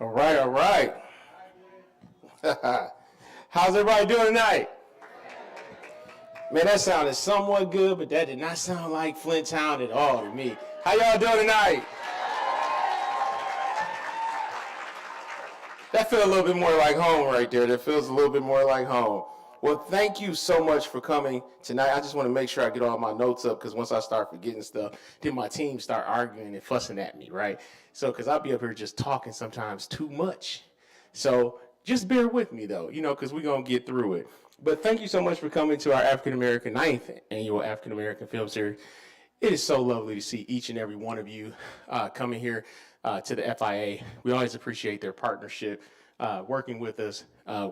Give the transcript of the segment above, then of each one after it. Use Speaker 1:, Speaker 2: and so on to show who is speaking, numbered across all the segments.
Speaker 1: All right, all right. How's everybody doing tonight? Man, that sounded somewhat good, but that did not sound like Flint Town at all to me. How y'all doing tonight? That feels a little bit more like home right there. That feels a little bit more like home. Well, thank you so much for coming tonight. I just want to make sure I get all my notes up because once I start forgetting stuff, then my team start arguing and fussing at me, right? So, because I'll be up here just talking sometimes too much. So just bear with me, though, because we're going to get through it. But thank you so much for coming to our African-American 9th annual African-American Film Series. It is so lovely to see each and every one of you coming here to the FIA. We always appreciate their partnership, working with us.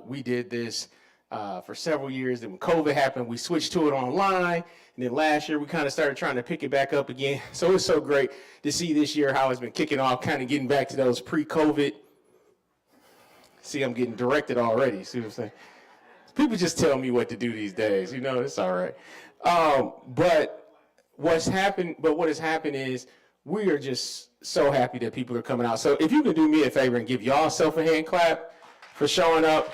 Speaker 1: We did this for several years. Then when COVID happened, we switched to it online. And then last year, we kind of started trying to pick it back up again. So it's so great to see this year how it's been kicking off, kind of getting back to those pre-COVID. See, I'm getting directed already. See what I'm saying? People just tell me what to do these days. It's all right. But what has happened is we are just so happy that people are coming out. So if you could do me a favor and give y'all self a hand clap for showing up.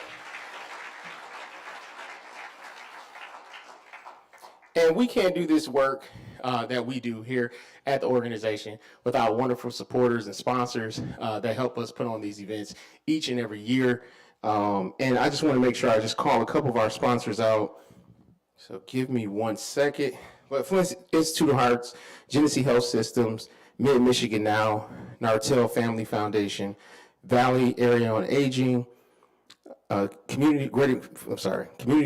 Speaker 1: And we can't do this work that we do here at the organization without wonderful supporters and sponsors that help us put on these events each and every year. And I just want to make sure I just call a couple of our sponsors out. So give me 1 second. But Flint Institute of Hearts, Genesee Health Systems, Mid-Michigan Now, Nartel Family Foundation, Valley Area on Aging, Community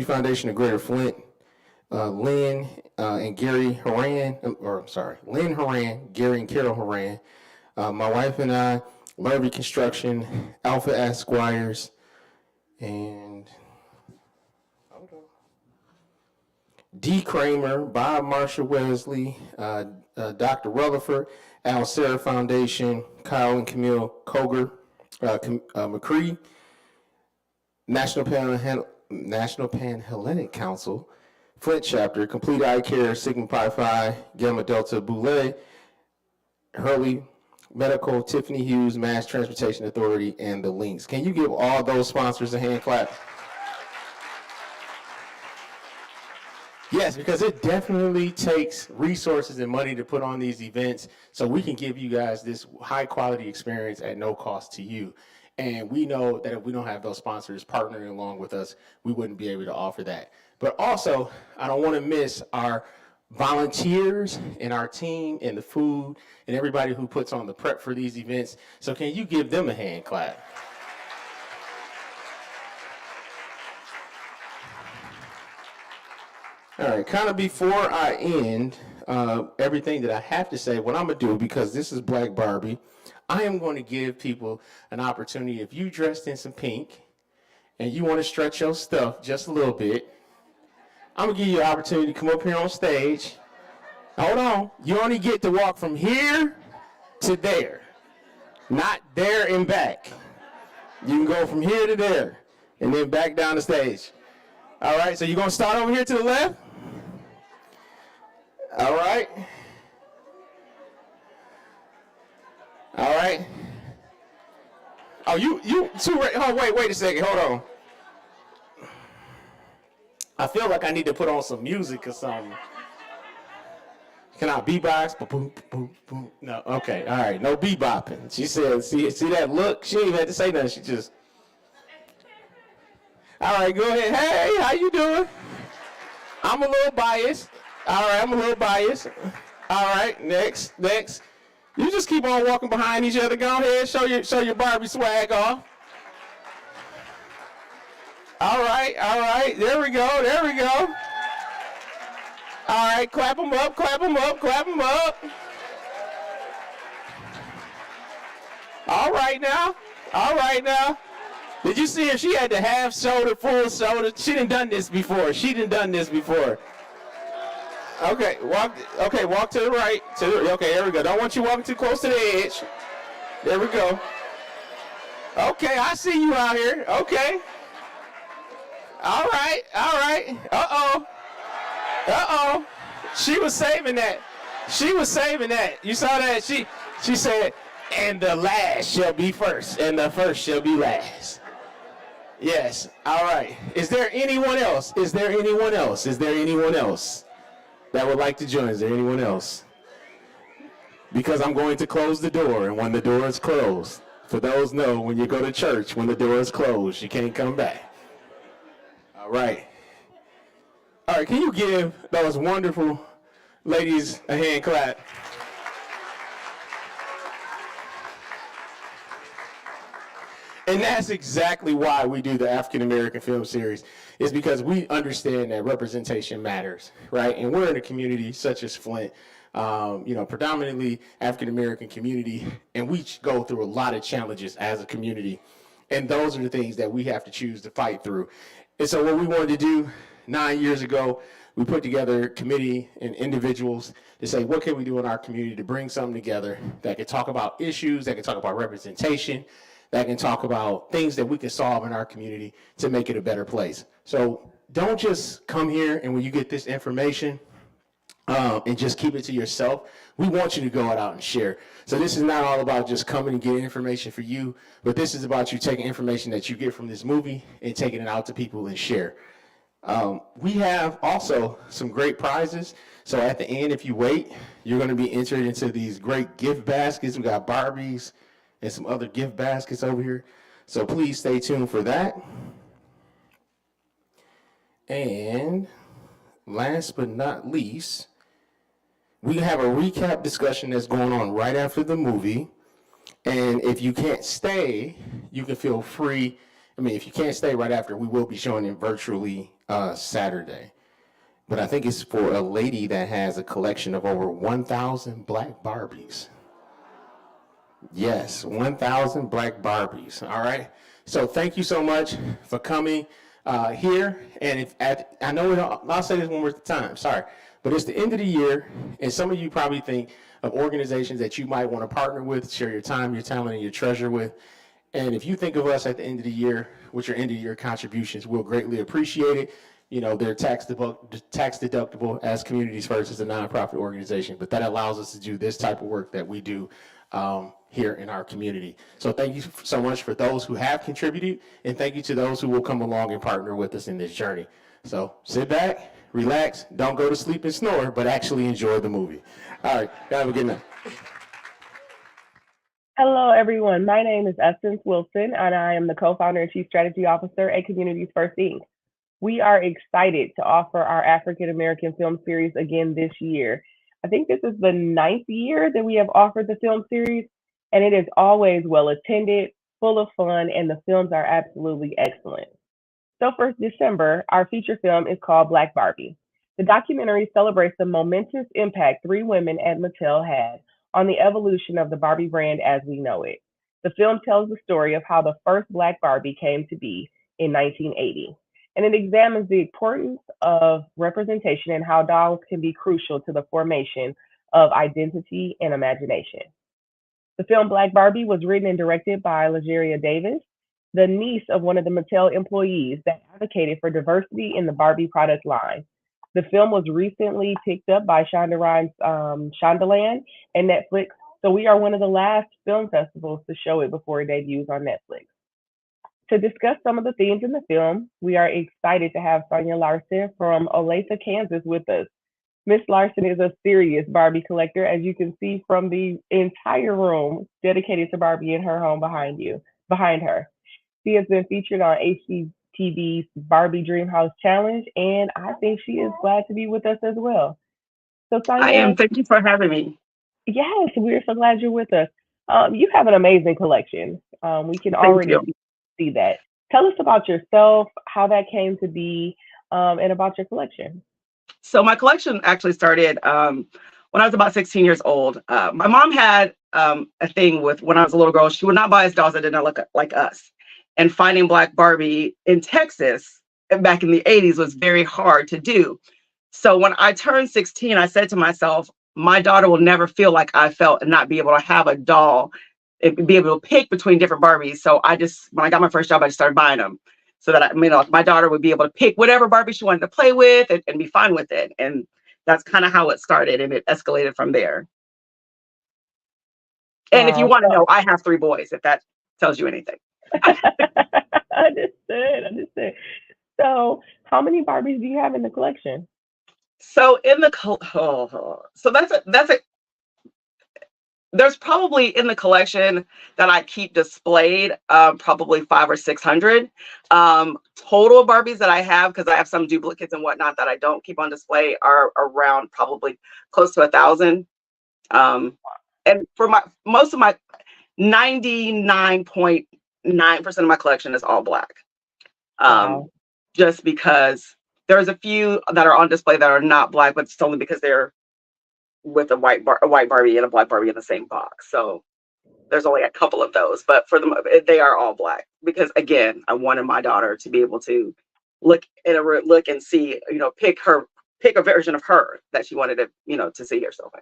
Speaker 1: Foundation of Greater Flint, Lynn and Gary Horan, Lynn Horan, Gary and Carol Horan, my wife and I, Larby Construction, Alpha Esquires, and D. Kramer, Bob Marshall Wesley, Dr. Rutherford, Al Serra Foundation, Kyle and Camille Koger, McCree, National Pan-Hellenic Council, Flint Chapter, Complete Eye Care, Sigma Pi Phi, Gamma Delta Boulay, Hurley Medical, Tiffany Hughes, Mass Transportation Authority, and the Links. Can you give all those sponsors a hand clap? Yes, because it definitely takes resources and money to put on these events so we can give you guys this high quality experience at no cost to you. And we know that if we don't have those sponsors partnering along with us, we wouldn't be able to offer that. But also, I don't want to miss our volunteers and our team and the food and everybody who puts on the prep for these events. So can you give them a hand clap? All right, kind of before I end everything that I have to say, what I'm going to do, because this is Black Barbie, I am going to give people an opportunity. If you dressed in some pink and you want to stretch your stuff just a little bit, I'm going to give you an opportunity to come up here on stage. Hold on. You only get to walk from here to there, not there and back. You can go from here to there and then back down the stage. All right, so you're going to start over here to the left? All right. All right. Oh, you two, oh, wait a second, hold on. I feel like I need to put on some music or something. Can I beatbox? Boom, boom, boom. No, okay, all right, no bebopping. She said, see that look? She ain't even had to say nothing, she just. All right, go ahead. Hey, how you doing? I'm a little biased. All right, I'm a little biased. All right, next. You just keep on walking behind each other. Go ahead, show your Barbie swag off. All right. There we go. All right, clap them up. All right now. Did you see her? She had the half shoulder, full shoulder. She done this before. Okay, walk to the right. Okay, there we go. Don't want you walking too close to the edge. There we go. Okay, I see you out here. Okay. All right. Uh-oh. She was saving that. You saw that? She said, And the last shall be first, and the first shall be last. Yes. All right. Is there anyone else? Is there anyone else? Is there anyone else that would like to join? Is there anyone else? Because I'm going to close the door, and when the door is closed, for those know, when you go to church, when the door is closed, you can't come back. All right. All right. Can you give those wonderful ladies a hand clap? And that's exactly why we do the African American Film Series, is because we understand that representation matters, right? And we're in a community such as Flint, predominantly African American community, and we go through a lot of challenges as a community. And those are the things that we have to choose to fight through. And so what we wanted to do 9 years ago, we put together a committee and individuals to say, what can we do in our community to bring something together that can talk about issues, that can talk about representation, that can talk about things that we can solve in our community to make it a better place. So don't just come here and when you get this information and just keep it to yourself. We want you to go out and share. So this is not all about just coming and getting information for you, but this is about you taking information that you get from this movie and taking it out to people and share. We have also some great prizes. So at the end, if you wait, you're going to be entered into these great gift baskets. We got Barbies and some other gift baskets over here. So please stay tuned for that. And last but not least, we have a recap discussion that's going on right after the movie. And if you can't stay, you can feel free. I mean, if you can't stay right after, we will be showing it virtually Saturday. But I think it's for a lady that has a collection of over 1,000 black Barbies. Yes, 1,000 black Barbies. All right. So thank you so much for coming here. And I know I'll say this one more time. Sorry, but it's the end of the year, and some of you probably think of organizations that you might want to partner with, share your time, your talent, and your treasure with. And if you think of us at the end of the year with your end of year contributions, we'll greatly appreciate it. You know, they're tax deductible as Communities First is a nonprofit organization, but that allows us to do this type of work that we do here in our community. So thank you so much for those who have contributed, and thank you to those who will come along and partner with us in this journey. So sit back, relax, don't go to sleep and snore, but actually enjoy the movie. All right, have a good night.
Speaker 2: Hello, everyone. My name is Essence Wilson, and I am the co-founder and chief strategy officer at Communities First Inc. We are excited to offer our African American film series again this year. I think this is the 9th year that we have offered the film series, and it is always well attended, full of fun, and the films are absolutely excellent. So for December, our feature film is called Black Barbie. The documentary celebrates the momentous impact 3 women at Mattel had on the evolution of the Barbie brand as we know it. The film tells the story of how the first Black Barbie came to be in 1980, and it examines the importance of representation and how dolls can be crucial to the formation of identity and imagination. The film Black Barbie was written and directed by Lageria Davis, the niece of one of the Mattel employees that advocated for diversity in the Barbie product line. The film was recently picked up by Shonda Rhimes' Shondaland and Netflix, so we are one of the last film festivals to show it before it debuts on Netflix. To discuss some of the themes in the film, we are excited to have Sonya Larson from Olathe, Kansas with us. Miss Larson is a serious Barbie collector, as you can see from the entire room dedicated to Barbie in her home behind her. She has been featured on HGTV's Barbie Dreamhouse Challenge, and I think she is glad to be with us as well. So, Sonya,
Speaker 3: I am. Thank you for having me.
Speaker 2: yes, we're so glad you're with us. You have an amazing collection. We can
Speaker 3: Thank
Speaker 2: already
Speaker 3: you.
Speaker 2: see that. Tell us about yourself, how that came to be, and about your collection.
Speaker 3: So my collection actually started when I was about 16 years old. My mom had a thing with when I was a little girl. She would not buy us dolls that did not look like us. And finding Black Barbie in Texas back in the 80s was very hard to do. So when I turned 16, I said to myself, my daughter will never feel like I felt and not be able to have a doll and be able to pick between different Barbies. So when I got my first job, I just started buying them so that my daughter would be able to pick whatever Barbie she wanted to play with and be fine with it. And that's kind of how it started, and it escalated from there. And if you
Speaker 2: Wow.
Speaker 3: want to know, I have 3 boys, if that tells you anything.
Speaker 2: Understood. So, how many Barbies do you have in the collection?
Speaker 3: So in the so that's a there's probably in the collection that I keep displayed, probably 500 or 600 total Barbies that I have, because I have some duplicates and whatnot that I don't keep on display, are around probably close to 1,000. And for most of my 99.9% of my collection is all black.
Speaker 2: Wow.
Speaker 3: Just because there's a few that are on display that are not black, but it's only because they're with a white Barbie and a black Barbie in the same box. So there's only a couple of those, but for them, they are all black, because again, I wanted my daughter to be able to look and see, pick a version of her that she wanted to, to see herself in.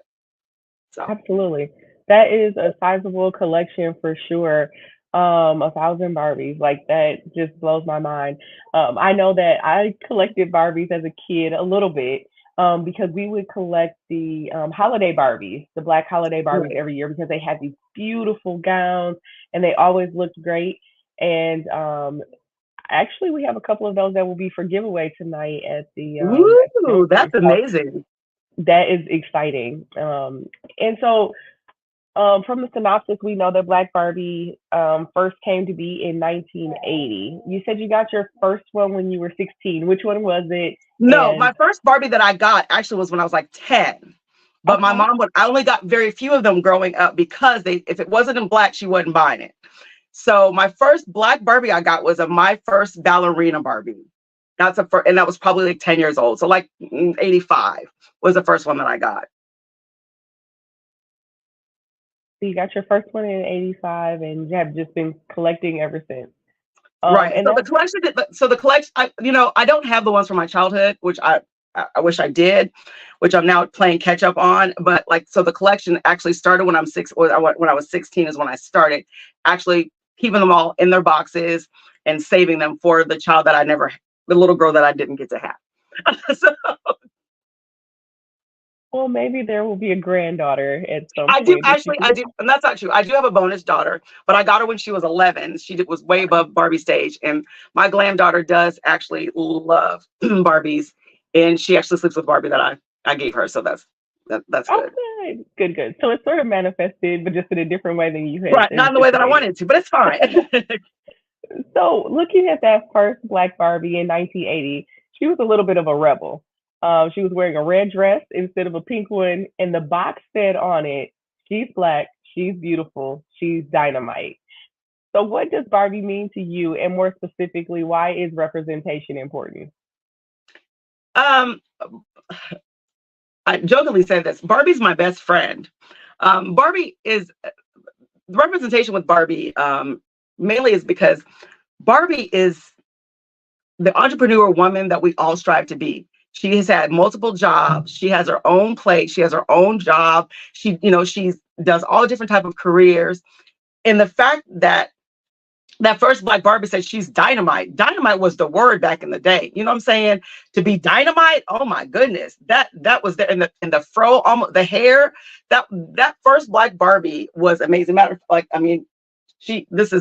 Speaker 3: So
Speaker 2: Absolutely. That is a sizable collection for sure. 1,000 Barbies, like that just blows my mind. I know that I collected Barbies as a kid a little bit, because we would collect the holiday Barbies, the black holiday Barbies every year, because they had these beautiful gowns and they always looked great. And actually, we have a couple of those that will be for giveaway tonight at the film
Speaker 3: ooh, that's
Speaker 2: series. So
Speaker 3: amazing.
Speaker 2: that is exciting. And so from the synopsis, we know that Black Barbie first came to be in 1980. You said you got your first one when you were 16. Which one was it?
Speaker 3: No,
Speaker 2: And
Speaker 3: my first Barbie that I got actually was when I was like 10. But my
Speaker 2: okay,
Speaker 3: mom I only got very few of them growing up, because if it wasn't in black, she wasn't buying it. So my first black Barbie I got was my first ballerina Barbie. And that was probably like 10 years old. So like 85 was the first one that I got.
Speaker 2: so you got your first one in 85, and you have just been collecting ever since.
Speaker 3: Right.
Speaker 2: And
Speaker 3: So the
Speaker 2: that's
Speaker 3: collection, I don't have the ones from my childhood, which I wish I did, which I'm now playing catch up on. But so the collection actually started when when I was 16 is when I started actually keeping them all in their boxes and saving them for the the little girl that I didn't get to have. So
Speaker 2: well, maybe there will be a granddaughter at some point that you
Speaker 3: I
Speaker 2: can.
Speaker 3: do, and that's not true. I do have a bonus daughter, but I got her when she was 11. Was way above Barbie stage, and my granddaughter does actually love Barbies, and she actually sleeps with Barbie that I gave her. So that's good.
Speaker 2: Okay, good. So it's sort of manifested, but just in a different way than you had
Speaker 3: Right, not in the way that I
Speaker 2: anticipated.
Speaker 3: wanted to, but it's fine.
Speaker 2: So looking at that first Black Barbie in 1980, she was a little bit of a rebel. She was wearing a red dress instead of a pink one, and the box said on it, "She's black, she's beautiful, she's dynamite." So what does Barbie mean to you, and more specifically, why is representation important?
Speaker 3: um, I jokingly say this: Barbie's my best friend. Barbie is the representation with Barbie. Mainly is because Barbie is the entrepreneur woman that we all strive to be. She has had multiple jobs. She has her own place. She has her own job. She does all different type of careers. And the fact that that first Black Barbie said she's dynamite. Dynamite was the word back in the day. You know what I'm saying? To be dynamite. Oh my goodness. That was there, in the fro, almost the hair. That first Black Barbie was amazing. Matter of like, I mean, she was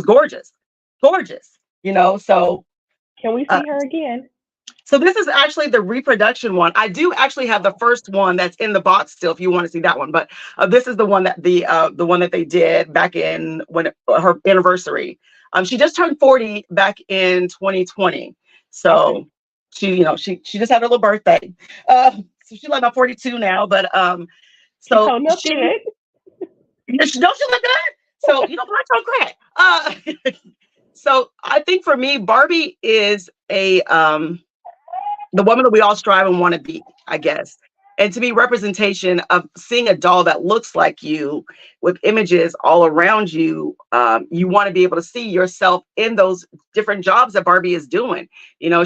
Speaker 3: gorgeous, gorgeous. So
Speaker 2: Can we
Speaker 3: uh,
Speaker 2: see her again?
Speaker 3: so this is actually the reproduction one. I do actually have the first one that's in the box still, if you want to see that one. But this is the one that the one that they did back in her anniversary. She just turned 40 back in 2020.
Speaker 2: Okay.
Speaker 3: So she just had her little birthday. So she's like about 42 now. But
Speaker 2: She's
Speaker 3: so
Speaker 2: holding up good.
Speaker 3: don't she look good? So black don't crack. So I think for me, Barbie is the woman that we all strive and want to be, I guess. And to be representation of seeing a doll that looks like you with images all around you, you want to be able to see yourself in those different jobs that Barbie is doing.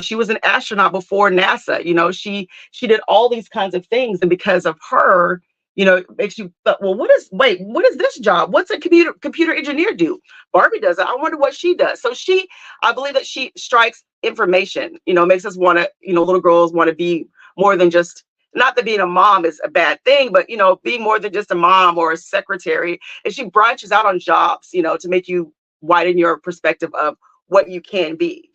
Speaker 3: She was an astronaut before NASA. She did all these kinds of things, and because of her, it makes you thought, well, what is this job? What's a computer engineer do? Barbie does it. I wonder what she does. So I believe that she strikes information, makes us want to, little girls want to be more than just not that being a mom is a bad thing, but being more than just a mom or a secretary. And she branches out on jobs, to make you widen your perspective of what you can be.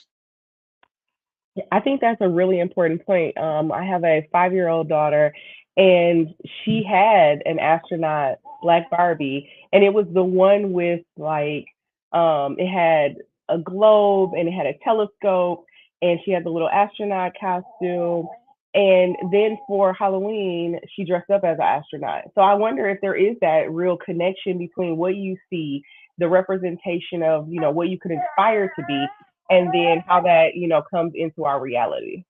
Speaker 2: I think that's a really important point. I have a 5-year-old daughter, and she had an astronaut Black Barbie, and it was the one with like, it had a globe and it had a telescope, and she had the little astronaut costume. And then for Halloween, she dressed up as an astronaut. So I wonder if there is that real connection between what you see, the representation of, what you could aspire to be, and then how that, comes into our reality.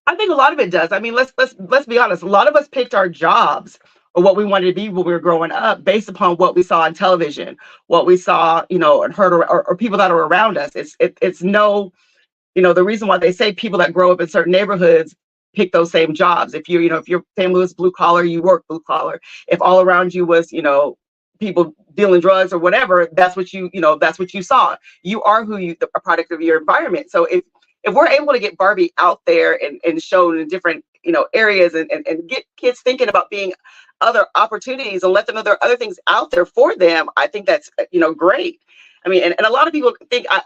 Speaker 3: I think a lot of it does. I mean, let's be honest. A lot of us picked our jobs or what we wanted to be when we were growing up based upon what we saw on television, what we saw, and heard, or people that are around us. It's no, the reason why they say people that grow up in certain neighborhoods pick those same jobs. If if your family was blue collar, you work blue collar. If all around you was, people dealing drugs or whatever, that's what that's what you saw. You are a product of your environment. So if we're able to get Barbie out there and shown in different, areas and get kids thinking about being other opportunities and let them know there are other things out there for them, I think that's, great. I mean, and a lot of people think I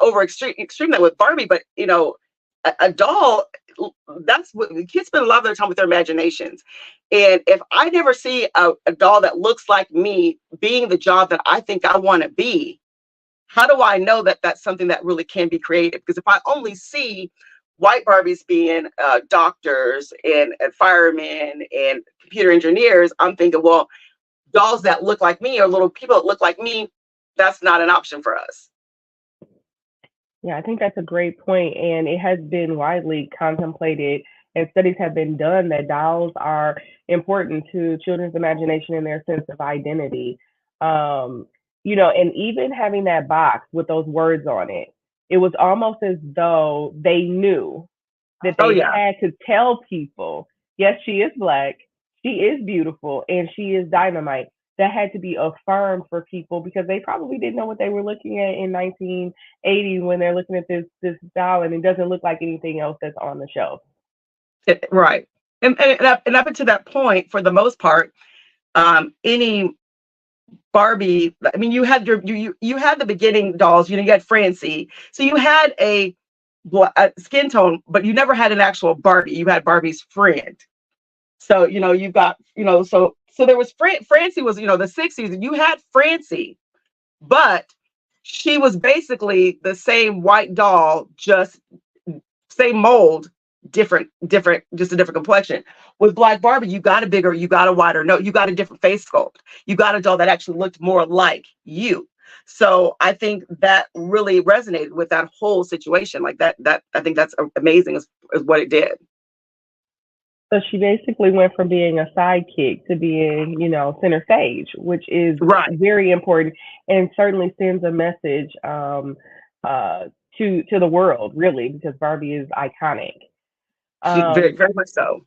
Speaker 3: extreme that with Barbie, but a doll, that's what kids spend a lot of their time with, their imaginations. And if I never see a doll that looks like me being the job that I think I want to be, how do I know that that's something that really can be created? Because if I only see white Barbies being doctors and firemen and computer engineers, I'm thinking, well, dolls that look like me or little people that look like me, that's not an option for us.
Speaker 2: Yeah, I think that's a great point, and it has been widely contemplated, and studies have been done that dolls are important to children's imagination and their sense of identity. And even having that box with those words on it, it was almost as though they knew that
Speaker 3: Oh
Speaker 2: they
Speaker 3: yeah.
Speaker 2: had to tell people, yes, she is Black, she is beautiful, and she is dynamite. That had to be affirmed for people because they probably didn't know what they were looking at in 1980 when they're looking at this doll, and it doesn't look like anything else that's on the shelf.
Speaker 3: Right. And up until that point, for the most part, any Barbie, I mean, you had you had the beginning dolls, you had Francie, so you had a skin tone, but you never had an actual Barbie. You had Barbie's friend. So you've got so there was Francie was the 60s, and you had Francie, but she was basically the same white doll, just same mold, different, just a different complexion. With Black Barbie, you got you got a wider nose, you got a different face sculpt, you got a doll that actually looked more like you. So I think that really resonated with that whole situation. Like that I think that's amazing is what it did.
Speaker 2: So she basically went from being a sidekick to being, center stage, which is
Speaker 3: Right.
Speaker 2: very important and certainly sends a message to the world, really, because Barbie is iconic.
Speaker 3: Very, very much so.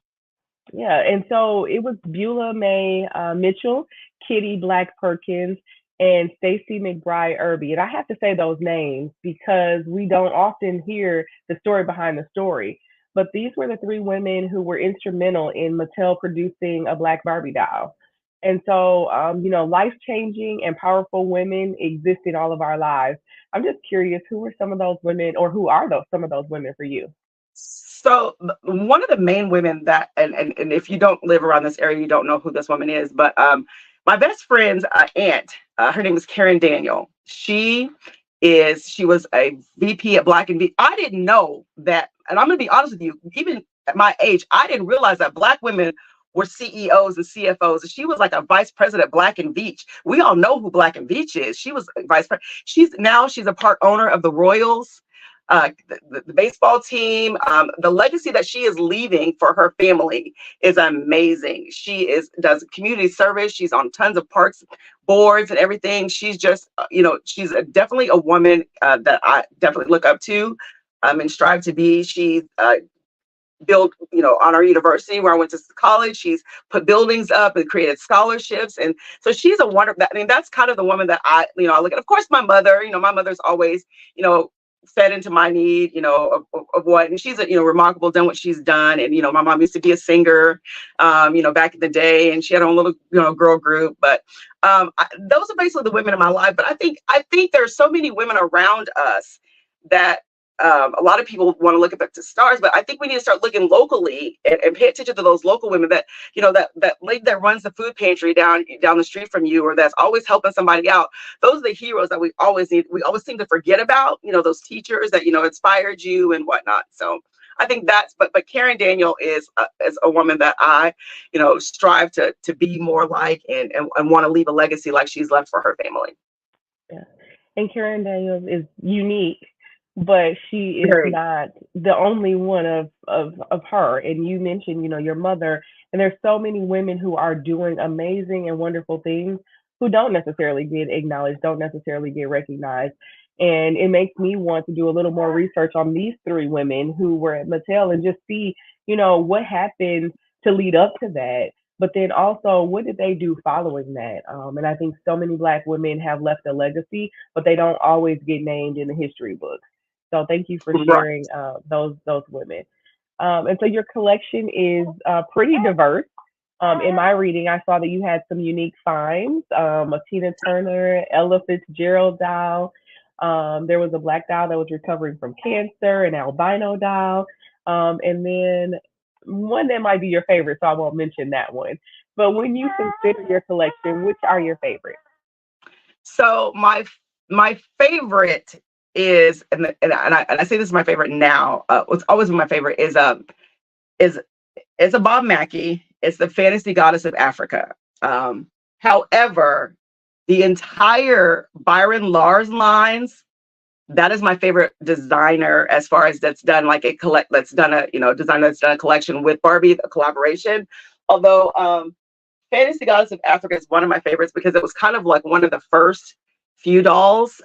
Speaker 2: Yeah, and so it was Beulah May Mitchell, Kitty Black Perkins, and Stacey McBride Irby. And I have to say those names because we don't often hear the story behind the story. But these were the 3 women who were instrumental in Mattel producing a Black Barbie doll. And so, life-changing and powerful women exist in all of our lives. I'm just curious, who were some of those women, or who are some of those women for you?
Speaker 3: So one of the main women that, and if you don't live around this area, you don't know who this woman is, but my best friend's aunt, her name is Karen Daniel. She was a VP at Black and Veatch. I didn't know that, and I'm going to be honest with you, even at my age, I didn't realize that Black women were CEOs and CFOs. She was like a vice president at Black and Veatch. We all know who Black and Veatch is. She was vice president. She's a part owner of the Royals, the baseball team. The legacy that she is leaving for her family is amazing. She does community service. She's on tons of parks boards and everything. She's just, she's definitely a woman that I definitely look up to and strive to be. She's built, on our university where I went to college. She's put buildings up and created scholarships. And so she's a wonderful, I mean, that's kind of the woman that I look at. Of course, my mother, my mother's always, fed into my need, of what, and she's, remarkable, done what she's done. And, my mom used to be a singer, back in the day, and she had her own little, girl group. But those are basically the women in my life. But I think there's so many women around us that a lot of people want to look up to stars, but I think we need to start looking locally and pay attention to those local women that, that lady that runs the food pantry down the street from you, or that's always helping somebody out. Those are the heroes that we always need. We always seem to forget about, those teachers that, inspired you and whatnot. So I think but Karen Daniel is a woman that I, strive to be more like, and want to leave a legacy like she's left for her family.
Speaker 2: Yeah. And Karen Daniels is unique, but she is
Speaker 3: Very.
Speaker 2: not the only one of her. And you mentioned, your mother, and there's so many women who are doing amazing and wonderful things who don't necessarily get acknowledged, don't necessarily get recognized. And it makes me want to do a little more research on these three women who were at Mattel and just see, what happened to lead up to that. But then also, what did they do following that? And I think so many Black women have left a legacy, but they don't always get named in the history books. So thank you for
Speaker 3: Right.
Speaker 2: sharing those women. And so your collection is pretty diverse. In my reading, I saw that you had some unique finds: a Tina Turner, Ella Fitzgerald doll. There was a Black doll that was recovering from cancer, an albino doll, and then one that might be your favorite, so I won't mention that one. But when you consider your collection, which are your favorites?
Speaker 3: So my favorite is, and I say this is my favorite now. What's always been my favorite is a Bob Mackie. It's the Fantasy Goddess of Africa. However, the entire Byron Lars lines, that is my favorite designer as far as that's done like that's done a designer that's done a collection with Barbie, a collaboration. Although Fantasy Goddess of Africa is one of my favorites because it was kind of like one of the first few dolls.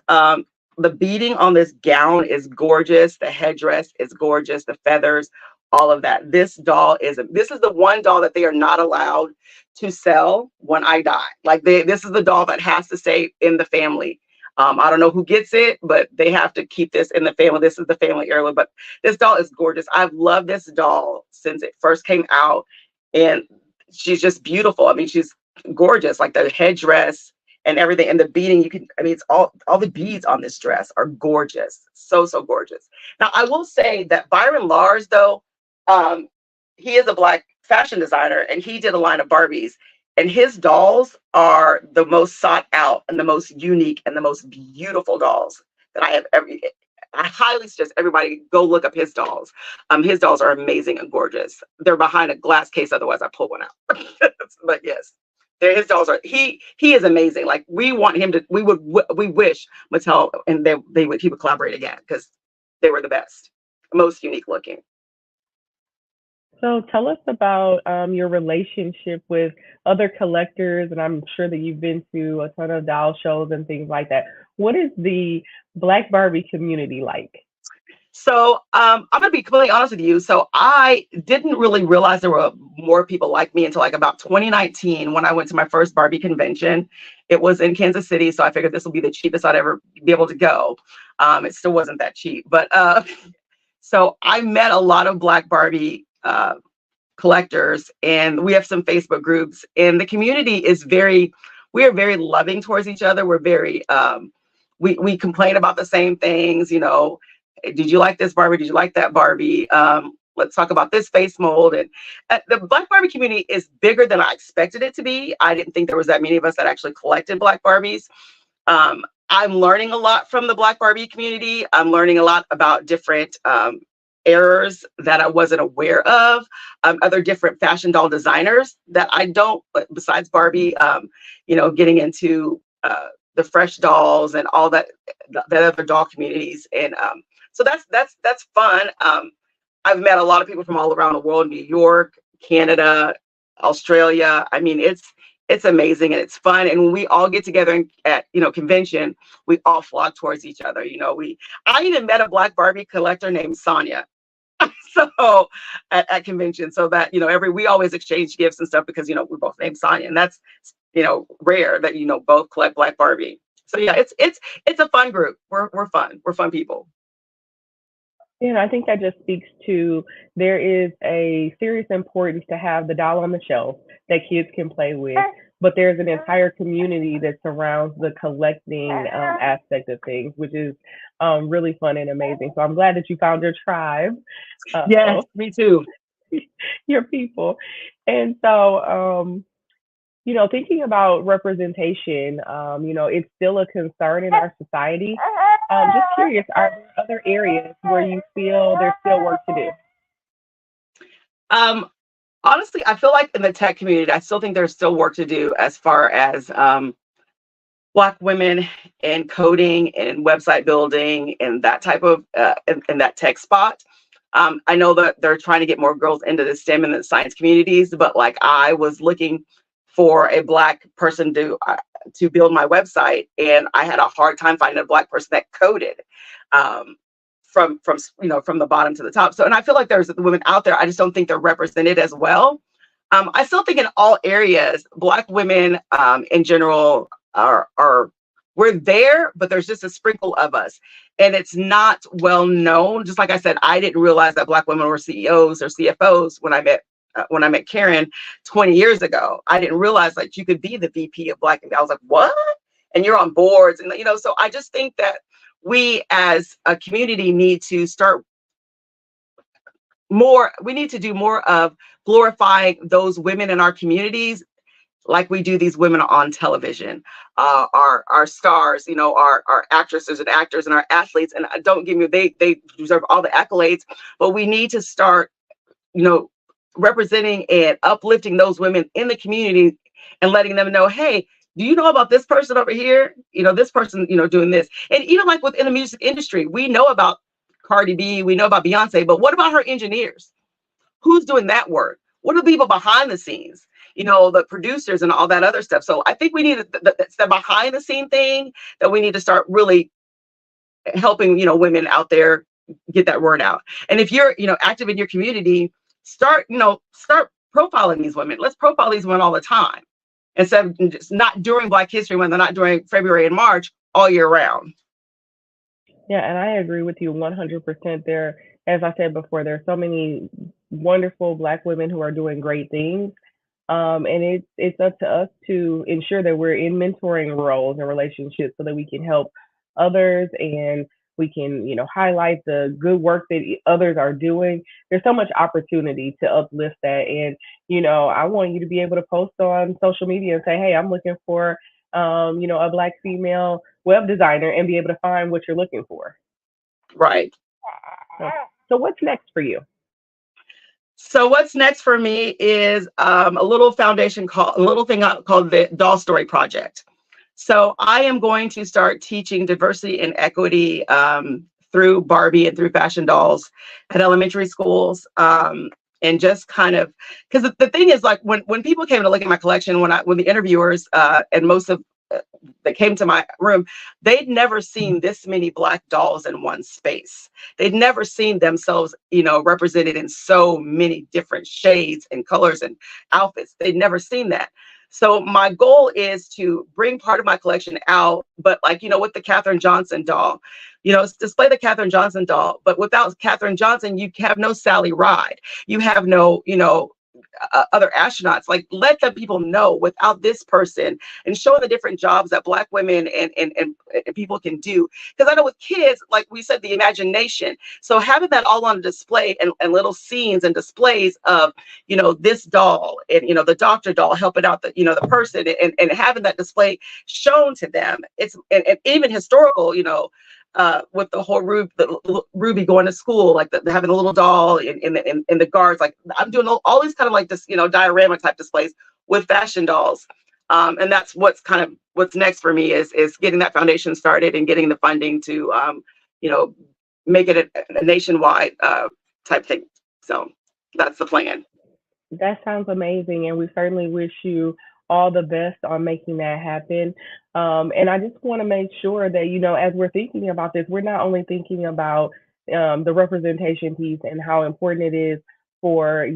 Speaker 3: The beading on this gown is gorgeous. The headdress is gorgeous. The feathers, all of that. This is the one doll that they are not allowed to sell when I die. Like this is the doll that has to stay in the family. I don't know who gets it, but they have to keep this in the family. This is the family heirloom. But this doll is gorgeous. I've loved this doll since it first came out, and she's just beautiful. I mean, she's gorgeous. Like the headdress and everything, and the beading. It's all the beads on this dress are gorgeous. So gorgeous. Now, I will say that Byron Lars, though, he is a Black fashion designer, and he did a line of Barbies. And his dolls are the most sought out and the most unique and the most beautiful dolls that I have ever. I highly suggest everybody go look up his dolls. His dolls are amazing and gorgeous. They're behind a glass case, otherwise I pull one out. But yes, his dolls are. He is amazing. Like we want him to. We wish Mattel and he would collaborate again because they were the best, most unique looking.
Speaker 2: So tell us about your relationship with other collectors, and I'm sure that you've been to a ton of doll shows and things like that. What is the Black Barbie community like?
Speaker 3: So I'm gonna be completely honest with you. So I didn't really realize there were more people like me until like about 2019 when I went to my first Barbie convention. It was in Kansas City, so I figured this will be the cheapest I'd ever be able to go. It still wasn't that cheap, but so I met a lot of Black Barbie collectors, and we have some Facebook groups, and the community is we are very loving towards each other. We're very we complain about the same things, did you like this Barbie? Did you like that Barbie? Let's talk about this face mold. And the Black Barbie community is bigger than I expected it to be. I didn't think there was that many of us that actually collected Black Barbies. I'm learning a lot from the Black Barbie community. I'm learning a lot about different errors that I wasn't aware of, other different fashion doll designers that I don't, besides Barbie, getting into the fresh dolls and all that other doll communities. And so that's fun. I've met a lot of people from all around the world, New York, Canada, Australia. I mean, it's amazing and it's fun. And when we all get together at convention, we all flock towards each other. I even met a Black Barbie collector named Sonya. So at convention, so that we always exchange gifts and stuff because we're both named Sonya, and that's rare that both collect Black Barbie. So yeah, it's a fun group. We're fun. We're fun people.
Speaker 2: And I think that just speaks to there is a serious importance to have the doll on the shelf that kids can play with, but there's an entire community that surrounds the collecting aspect of things, which is really fun and amazing. So I'm glad that you found your tribe,
Speaker 3: Yes,
Speaker 2: uh,
Speaker 3: me too.
Speaker 2: your people. And so, thinking about representation, it's still a concern in our society. Just curious, are there other areas where you feel there's still work to do?
Speaker 3: Um, Honestly, I feel like in the tech community, I still think there's still work to do as far as Black women in coding and website building and that type of in that tech spot. I know that they're trying to get more girls into the STEM and the science communities, but like I was looking for a Black person to build my website, and I had a hard time finding a Black person that coded. Um, from the bottom to the top. So, and I feel like there's women out there. I just don't think they're represented as well. I still think in all areas, Black women in general are we're there, but there's just a sprinkle of us, and it's not well known. Just like I said, I didn't realize that Black women were CEOs or CFOs when I met Karen 20 years ago. I didn't realize that you could be the VP of Black. I was like, what? And you're on boards, and so I just think that we as a community need to start more. We need to do more of glorifying those women in our communities like we do these women on television, our stars, our actresses and actors and our athletes. And don't give me, they deserve all the accolades, but we need to start, representing and uplifting those women in the community and letting them know, hey, do you know about this person over here? This person, doing this. And even like within the music industry, we know about Cardi B, we know about Beyonce, but what about her engineers? Who's doing that work? What are the people behind the scenes? The producers and all that other stuff. So I think we need the behind the scene thing that we need to start really helping, women out there get that word out. And if you're, active in your community, start profiling these women. Let's profile these women all the time instead of just not during Black History Month, not during February and March, all year round.
Speaker 2: Yeah, and I agree with you 100% there. As I said before, there are so many wonderful Black women who are doing great things. And it's up to us to ensure that we're in mentoring roles and relationships so that we can help others and we can, highlight the good work that others are doing. There's so much opportunity to uplift that. And, I want you to be able to post on social media and say, hey, I'm looking for, a Black female web designer and be able to find what you're looking for.
Speaker 3: Right.
Speaker 2: So, so what's next for you?
Speaker 3: So what's next for me is a little thing called the Doll Story Project. So I am going to start teaching diversity and equity through Barbie and through fashion dolls at elementary schools. And just kind of, because the thing is, like when people came to look at my collection, when the interviewers and most of that came to my room, they'd never seen this many Black dolls in one space. They'd never seen themselves, represented in so many different shades and colors and outfits. They'd never seen that. So my goal is to bring part of my collection out, but like, with the Katherine Johnson doll, display the Katherine Johnson doll, but without Katherine Johnson, you have no Sally Ride. You have no, other astronauts. Like, let the people know without this person, and showing the different jobs that Black women and people can do. Because I know with kids, like we said, the imagination. So having that all on display and little scenes and displays of, this doll and, the doctor doll helping out the person, and having that display shown to them. It's and even historical, with the whole Ruby going to school, like having a little doll in the guards. Like I'm doing all these kind of like this, diorama type displays with fashion dolls. And that's what's next for me is getting that foundation started and getting the funding to, make it a nationwide type thing. So that's the plan.
Speaker 2: That sounds amazing, and we certainly wish you all the best on making that happen. And I just want to make sure that, as we're thinking about this, we're not only thinking about the representation piece and how important it is for,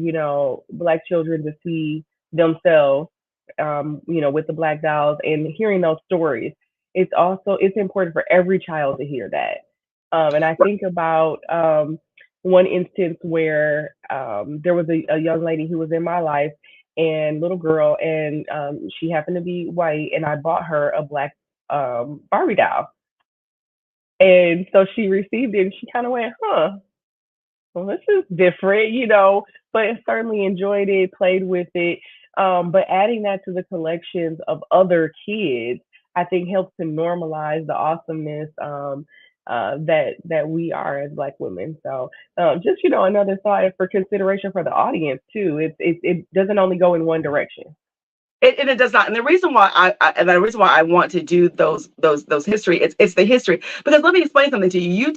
Speaker 2: Black children to see themselves, with the Black dolls and hearing those stories. It's important for every child to hear that. And I think about one instance where there was a young lady who was in my life and little girl, and she happened to be white, and I bought her a black Barbie doll. And so she received it and she kind of went, huh, well, this is different, but certainly enjoyed it, played with it. But adding that to the collections of other kids, I think helps to normalize the awesomeness that we are as Black women. So just another thought for consideration for the audience too. It doesn't only go in one direction.
Speaker 3: And it does not. And the reason why I want to do those history, it's the history, because let me explain something to you.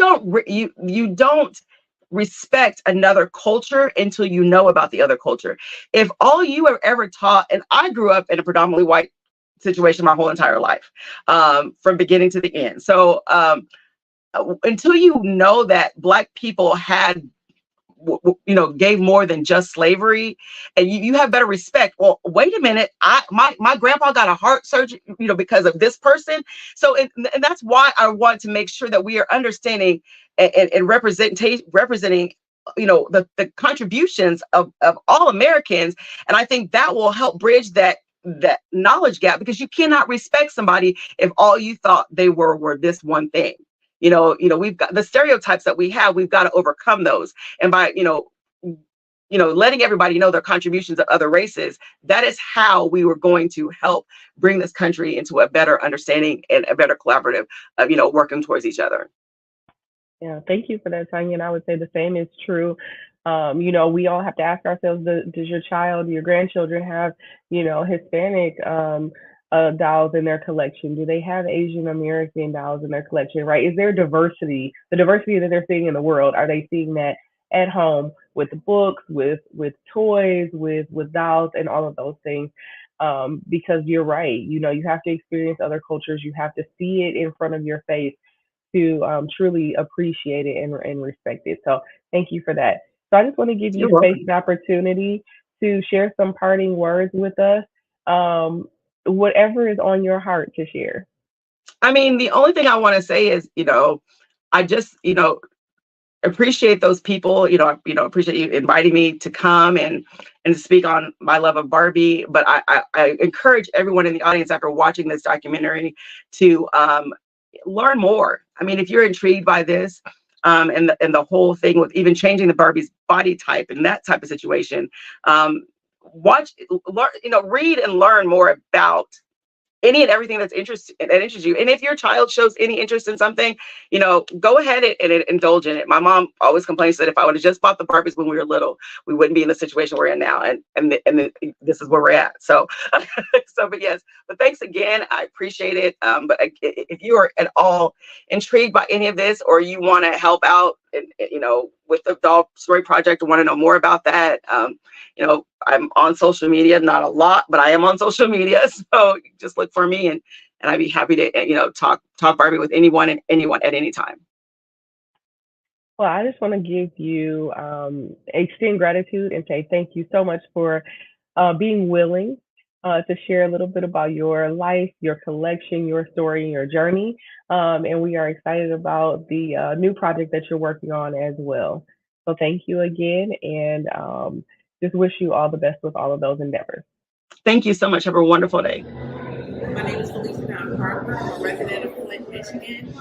Speaker 3: You don't respect another culture until you know about the other culture. If all you are ever taught, and I grew up in a predominantly white situation my whole entire life, from beginning to the end. So until you know that Black people had, gave more than just slavery, and you have better respect. Well, wait a minute, my grandpa got a heart surgery, because of this person. So and that's why I want to make sure that we are understanding and representing the contributions of all Americans. And I think that will help bridge that knowledge gap, because you cannot respect somebody if all you thought they were this one thing. We've got the stereotypes that we have. We've got to overcome those. And by, letting everybody know their contributions of other races, that is how we were going to help bring this country into a better understanding and a better collaborative of, working towards each other.
Speaker 2: Yeah, thank you for that, Sonya. And I would say the same is true. We all have to ask ourselves, does your child, your grandchildren have, Hispanic dolls in their collection? Do they have Asian American dolls in their collection, right? Is there diversity, the diversity that they're seeing in the world? Are they seeing that at home with books, with toys, with dolls and all of those things? Because you're right, you have to experience other cultures. You have to see it in front of your face to truly appreciate it and respect it. So thank you for that. So I just want to give you space and opportunity to share some parting words with us. Whatever is on your heart to share.
Speaker 3: I mean, the only thing I want to say is, I just, appreciate those people, appreciate you inviting me to come and speak on my love of Barbie. But I encourage everyone in the audience, after watching this documentary, to learn more. I mean, if you're intrigued by this, and the whole thing with even changing the Barbie's body type and that type of situation, watch, learn, read and learn more about any and everything that interests you. And if your child shows any interest in something, go ahead and indulge in it. My mom always complains that if I would have just bought the Barbies when we were little, we wouldn't be in the situation we're in now. And this is where we're at. So, but yes, but thanks again. I appreciate it. But if you are at all intrigued by any of this, or you want to help out, with the Doll Story Project, and want to know more about that, I'm on social media, not a lot, but I am on social media. So just look for me, and I'd be happy to, talk Barbie with anyone and anyone at any time.
Speaker 2: Well, I just want to give you, extend gratitude and say thank you so much for being willing to share a little bit about your life, your collection, your story, and your journey. And we are excited about the new project that you're working on as well. So thank you again, and just wish you all the best with all of those endeavors.
Speaker 3: Thank you so much. Have a wonderful day.
Speaker 4: My name is Felicia Harper. I'm a resident of Flint, Michigan.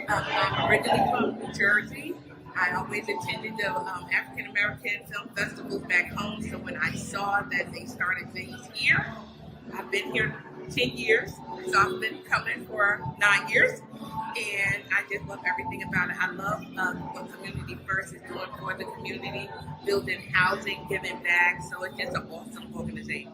Speaker 4: I'm originally from New Jersey. I always attended the African American film festivals back home. So when I saw that they started things here, I've been here 10 years. So I've been coming for 9 years. And I just love everything about it. I love what Community First is doing for the community, building housing, giving back. So it's just an awesome organization.